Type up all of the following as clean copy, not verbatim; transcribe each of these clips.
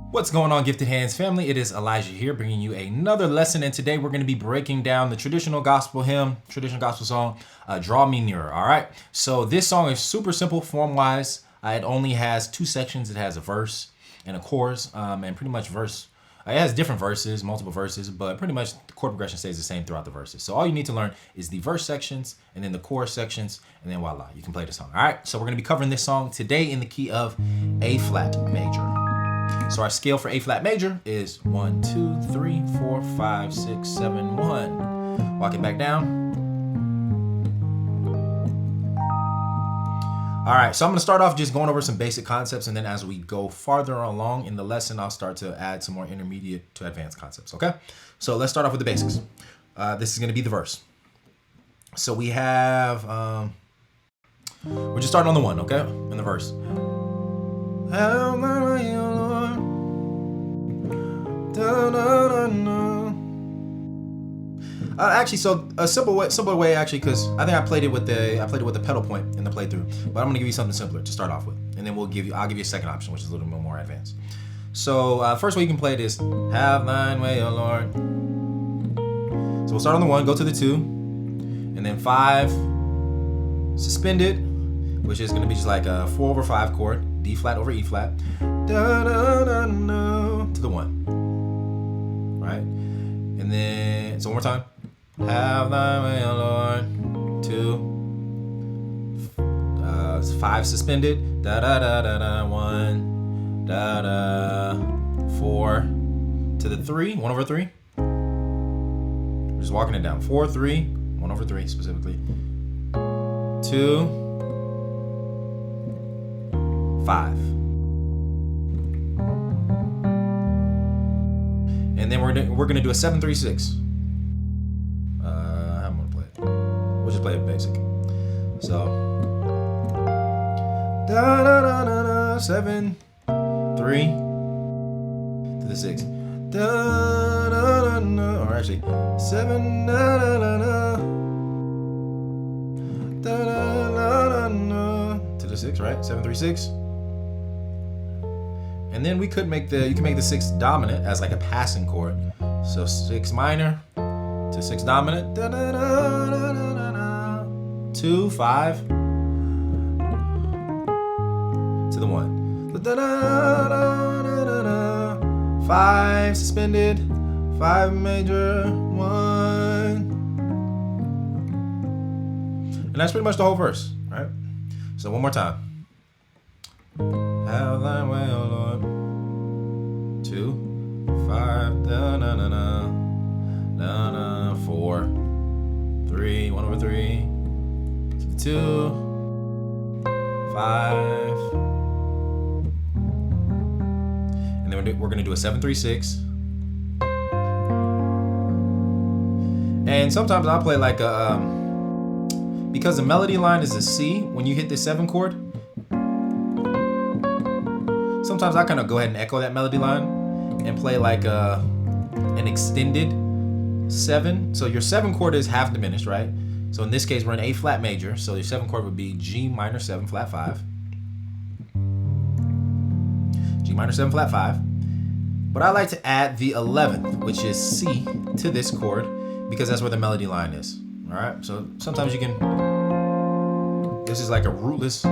What's going on, Gifted Hands family? It is Elijah here bringing you another lesson, and today we're going to be breaking down the traditional gospel hymn, traditional gospel song, Draw Me Nearer. All right, so this song is super simple form-wise. It only has two sections. It has a verse and a chorus, and pretty much verse. It has different verses, multiple verses, but pretty much the chord progression stays the same throughout the verses. So all you need to learn is the verse sections and then the chorus sections, and then voila, you can play the song. All right, so we're going to be covering this song today in the key of A flat major. So our scale for A flat major is 1, 2, 3, 4, 5, 6, 7, 1. Walk it back down. All right, so I'm gonna start off just going over some basic concepts, and then as we go farther along in the lesson, I'll start to add some more intermediate to advanced concepts, okay? So let's start off with the basics. This is gonna be the verse. So we have, we're just starting on the 1, okay? In the verse. Have my way, O Lord. Da, da, da, da. Actually, so a simpler way actually, because I think I played it with the pedal point in the playthrough, but I'm gonna give you something simpler to start off with, and then I'll give you a second option, which is a little bit more advanced. So first way you can play it is have thine way, O Lord. So we'll start on the 1, go to the 2, and then 5 suspended, which is gonna be just like a 4/5 chord, D flat over E flat, da, da, da, da, to the 1, right? And then, so one more time. Have thy way, O Lord. 2, 5 suspended, da da da da da, 1, da da, 4, to the 3, 1/3. We're just walking it down. 4, 3, 1/3 specifically. 2, 5. And then we're gonna do a 7/3/6. How am I gonna play it? We'll just play it basic. So da da da da da, 7, 3 to the 6. Da da da da, or actually 7 da da da da, da da da da da, to the 6, right? 7/3/6. And then you can make the 6 dominant as like a passing chord. So 6 minor to 6 dominant, da, da, da, da, da, da, 2, 5 to the 1, da, da, da, da, da, da, 5 suspended, 5 major, 1, and that's pretty much the whole verse, right? So one more time. Have thy way, O Lord. 2, 5, da na na na, da na, 4, 3, 1/3, to the 2, 5, and then we're gonna do a 7/3/6. And sometimes I'll play like a because the melody line is a C. When you hit the 7 chord, sometimes I kind of go ahead and echo that melody line and play like an extended 7. So your 7 chord is half diminished, right? So in this case, we're in A flat major. So your 7 chord would be G minor 7 flat 5. G minor 7 flat 5. But I like to add the 11th, which is C, to this chord because that's where the melody line is. All right. So sometimes you can. This is like a rootless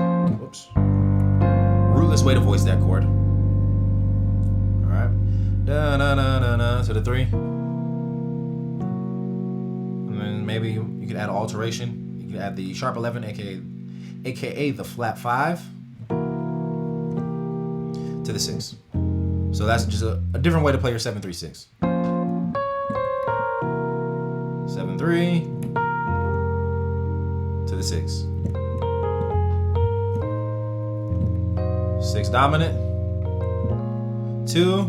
way to voice that chord. All right, da na na na na to the 3, and then maybe you could add an alteration. You could add the sharp 11, aka the flat 5, to the 6. So that's just a different way to play your 7/3/6. 7/3 to the 6. 6 dominant, 2,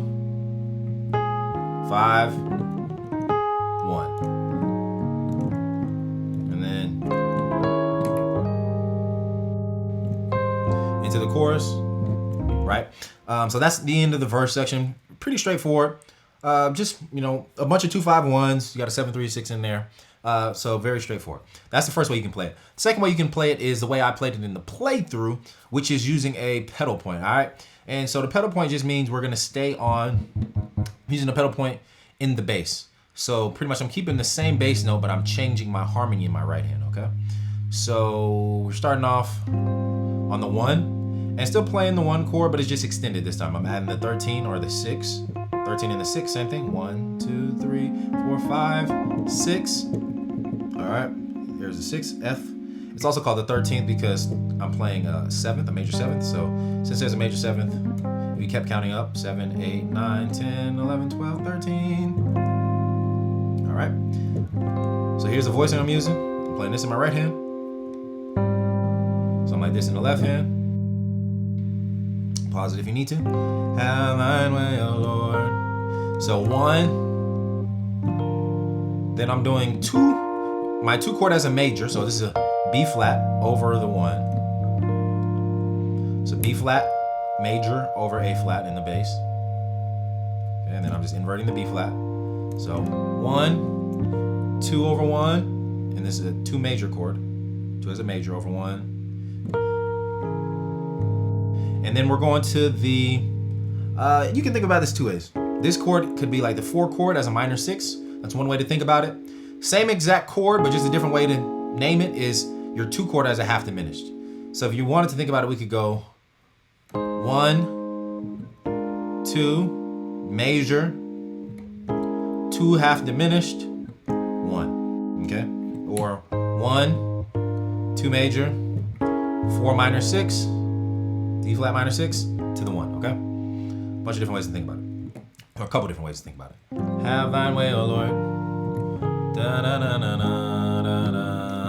5, 1, and then into the chorus, right? So that's the end of the verse section. Pretty straightforward. Just a bunch of 2/5/1s. You got a 7/3/6 in there. So very straightforward. That's the first way you can play it. The second way you can play it is the way I played it in the playthrough, which is using a pedal point, all right? And so the pedal point just means we're gonna stay on using the pedal point in the bass. So pretty much I'm keeping the same bass note, but I'm changing my harmony in my right hand, okay? So we're starting off on the 1 and still playing the 1 chord, but it's just extended this time. I'm adding the 13 or the 6. 13 and the 6, same thing. 1, 2, 3, 4, 5, 6. All right, here's the 6, F. It's also called the 13th because I'm playing a 7th, a major 7th. So since there's a major 7th, we kept counting up. 7, 8, 9, 10, 11, 12, 13. All right, so here's the voicing I'm using. I'm playing this in my right hand. Something like this in the left hand. Pause it if you need to. Have thine way, O Lord. So 1. Then I'm doing 2. My 2 chord as a major. So this is a B flat over the 1. So B flat major over A flat in the bass. And then I'm just inverting the B flat. So 1, 2 over 1. And this is a 2 major chord. 2 as a major over 1. And then we're going to the, you can think about this 2 ways. This chord could be like the 4 chord as a minor 6. That's one way to think about it. Same exact chord, but just a different way to name it is your 2 chord as a half diminished. So if you wanted to think about it, we could go 1, 2, major, 2 half diminished, 1, okay? Or 1, 2 major, 4 minor 6, D flat minor 6 to the 1, okay? Bunch of different ways to think about it. Or a couple different ways to think about it. Have thine way, O Lord. Da, da, da, da, da.